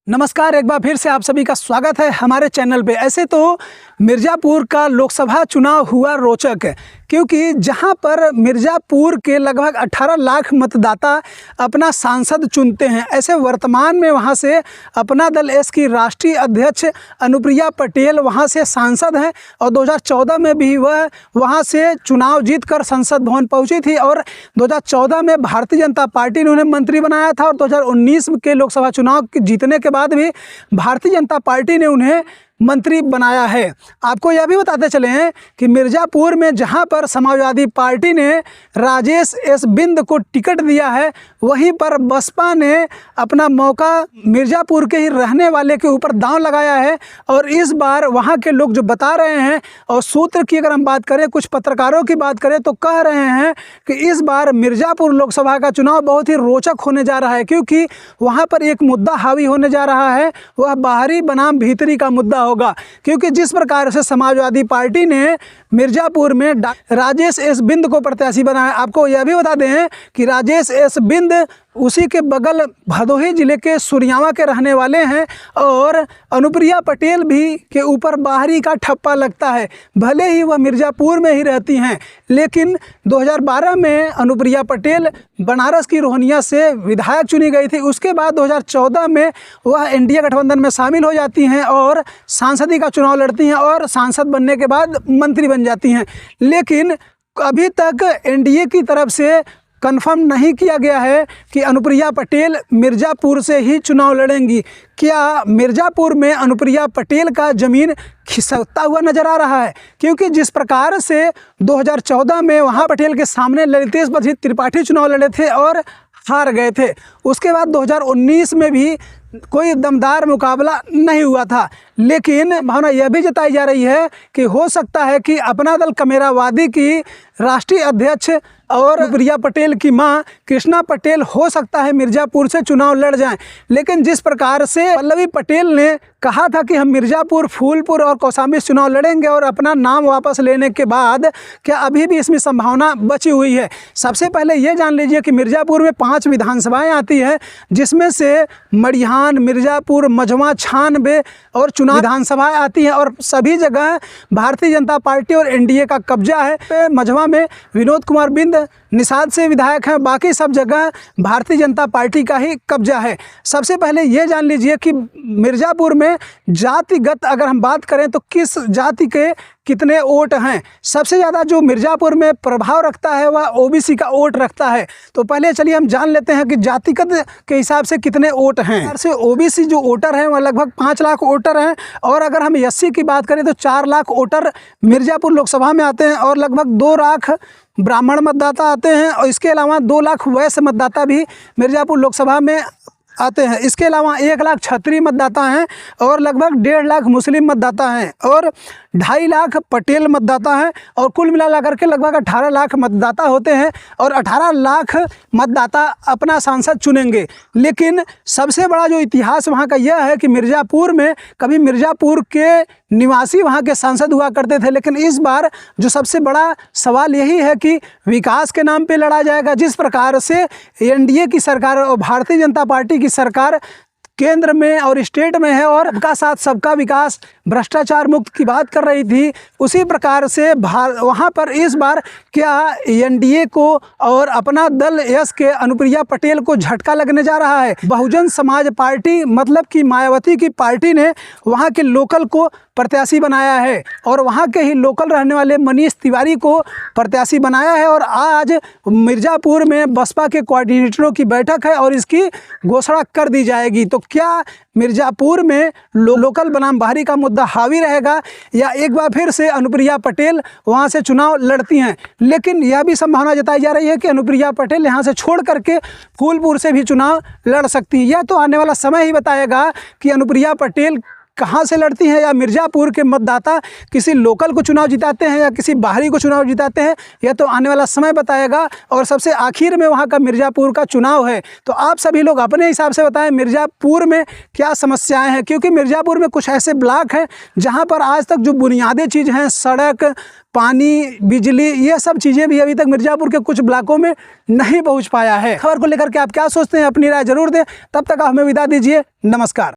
नमस्कार, एक बार फिर से आप सभी का स्वागत है हमारे चैनल पे। ऐसे तो मिर्ज़ापुर का लोकसभा चुनाव हुआ रोचक, क्योंकि जहां पर मिर्ज़ापुर के लगभग 18 लाख मतदाता अपना सांसद चुनते हैं। ऐसे वर्तमान में वहां से अपना दल एस की राष्ट्रीय अध्यक्ष अनुप्रिया पटेल वहां से सांसद हैं और 2014 में भी वह वहां से चुनाव जीतकर संसद भवन पहुंची थी और 2014 में भारतीय जनता पार्टी ने उन्हें मंत्री बनाया था और 2019 के लोकसभा चुनाव जीतने के बाद भी भारतीय जनता पार्टी ने उन्हें मंत्री बनाया है। आपको यह भी बताते चले हैं कि मिर्ज़ापुर में जहां पर समाजवादी पार्टी ने राजेश एस बिंद को टिकट दिया है, वहीं पर बसपा ने अपना मौका मिर्ज़ापुर के ही रहने वाले के ऊपर दांव लगाया है। और इस बार वहां के लोग जो बता रहे हैं और सूत्र की अगर हम बात करें, कुछ पत्रकारों की बात करें, तो कह रहे हैं कि इस बार मिर्ज़ापुर लोकसभा का चुनाव बहुत ही रोचक होने जा रहा है, क्योंकि वहाँ पर एक मुद्दा हावी होने जा रहा है, वह बाहरी बनाम भीतरी का मुद्दा होगा। क्योंकि जिस प्रकार से समाजवादी पार्टी ने मिर्ज़ापुर में राजेश एस बिंद को प्रत्याशी बनाया, आपको यह भी बता दें कि राजेश एस बिंद उसी के बगल भदोही जिले के सुरयावा के रहने वाले हैं और अनुप्रिया पटेल भी के ऊपर बाहरी का ठप्पा लगता है। भले ही वह मिर्ज़ापुर में ही रहती हैं, लेकिन 2012 में अनुप्रिया पटेल बनारस की रोहनिया से विधायक चुनी गई थी। उसके बाद 2014 में वह एनडीए गठबंधन में शामिल हो जाती हैं और सांसदी का चुनाव लड़ती हैं और सांसद बनने के बाद मंत्री बन जाती हैं। लेकिन अभी तक एनडीए की तरफ से कंफर्म नहीं किया गया है कि अनुप्रिया पटेल मिर्ज़ापुर से ही चुनाव लड़ेंगी। क्या मिर्ज़ापुर में अनुप्रिया पटेल का ज़मीन खिसकता हुआ नज़र आ रहा है? क्योंकि जिस प्रकार से 2014 में वहाँ पटेल के सामने ललितेश बद्री त्रिपाठी चुनाव लड़े थे और हार गए थे। उसके बाद 2019 में भी कोई दमदार मुकाबला नहीं हुआ था। लेकिन भावना यह भी जताई जा रही है कि हो सकता है कि अपना दल कमेरावादी की राष्ट्रीय अध्यक्ष और अनुप्रिया पटेल की मां कृष्णा पटेल हो सकता है मिर्ज़ापुर से चुनाव लड़ जाएं। लेकिन जिस प्रकार से पल्लवी पटेल ने कहा था कि हम मिर्ज़ापुर, फूलपुर और कौशाम्बी चुनाव लड़ेंगे और अपना नाम वापस लेने के बाद क्या अभी भी इसमें संभावना बची हुई है? सबसे पहले ये जान लीजिए कि मिर्ज़ापुर में 5 विधानसभाएं आती हैं, जिसमें से मड़िहान, मिर्ज़ापुर, मझवा, छानबे और चुनाव विधानसभाएं आती हैं और सभी जगह भारतीय जनता पार्टी और एनडीए का कब्जा है। मझवा में विनोद कुमार बिंद निषाद से विधायक हैं, बाकी सब जगह भारतीय जनता पार्टी का ही कब्जा है। सबसे पहले ये जान लीजिए कि मिर्ज़ापुर में जातिगत अगर हम बात करें तो किस जाति के कितने वोट हैं। सबसे ज़्यादा जो मिर्ज़ापुर में प्रभाव रखता है वह ओबीसी का वोट रखता है। तो पहले चलिए हम जान लेते हैं कि जातिगत के हिसाब से कितने वोट हैं। से ओबीसी जो वोटर हैं वह लगभग 5 लाख वोटर हैं और अगर हम एससी की बात करें तो 4 लाख वोटर मिर्ज़ापुर लोकसभा में आते हैं और लगभग 2 लाख ब्राह्मण मतदाता आते हैं और इसके अलावा 2 लाख वैश्य मतदाता भी मिर्ज़ापुर लोकसभा में आते हैं। इसके अलावा 1 लाख क्षत्रिय मतदाता हैं और लगभग 1.5 लाख मुस्लिम मतदाता हैं और 2.5 लाख पटेल मतदाता हैं और कुल मिला करके लगभग 18 लाख मतदाता होते हैं और 18 लाख मतदाता अपना सांसद चुनेंगे। लेकिन सबसे बड़ा जो इतिहास वहाँ का यह है कि मिर्ज़ापुर में कभी मिर्ज़ापुर के निवासी वहाँ के सांसद हुआ करते थे, लेकिन इस बार जो सबसे बड़ा सवाल यही है कि विकास के नाम पे लड़ा जाएगा। जिस प्रकार से एनडीए की सरकार और भारतीय जनता पार्टी की सरकार केंद्र में और स्टेट में है और सबका साथ सबका विकास, भ्रष्टाचार मुक्त की बात कर रही थी, उसी प्रकार से वहाँ पर इस बार क्या एनडीए को और अपना दल एस के अनुप्रिया पटेल को झटका लगने जा रहा है? बहुजन समाज पार्टी मतलब कि मायावती की पार्टी ने वहाँ के लोकल को प्रत्याशी बनाया है और वहाँ के ही लोकल रहने वाले मनीष तिवारी को प्रत्याशी बनाया है और आज मिर्ज़ापुर में बसपा के कोऑर्डिनेटरों की बैठक है और इसकी घोषणा कर दी जाएगी। तो क्या मिर्ज़ापुर में लोकल बनाम बाहरी का मुद्दा हावी रहेगा या एक बार फिर से अनुप्रिया पटेल वहां से चुनाव लड़ती हैं? लेकिन यह भी संभावना जताई जा रही है कि अनुप्रिया पटेल यहां से छोड़ करके फूलपुर से भी चुनाव लड़ सकती है। यह तो आने वाला समय ही बताएगा कि अनुप्रिया पटेल कहाँ से लड़ती हैं या मिर्ज़ापुर के मतदाता किसी लोकल को चुनाव जिताते हैं या किसी बाहरी को चुनाव जिताते हैं, यह तो आने वाला समय बताएगा। और सबसे आखिर में वहाँ का मिर्ज़ापुर का चुनाव है। तो आप सभी लोग अपने हिसाब से बताएं मिर्ज़ापुर में क्या समस्याएं हैं, क्योंकि मिर्ज़ापुर में कुछ ऐसे ब्लॉक हैं जहाँ पर आज तक जो बुनियादी चीज़ हैं, सड़क, पानी, बिजली, ये सब चीज़ें भी अभी तक मिर्ज़ापुर के कुछ ब्लॉकों में नहीं पहुँच पाया है। खबर को लेकर के आप क्या सोचते हैं, अपनी राय जरूर दें। तब तक आप हमें विदा दीजिए। नमस्कार।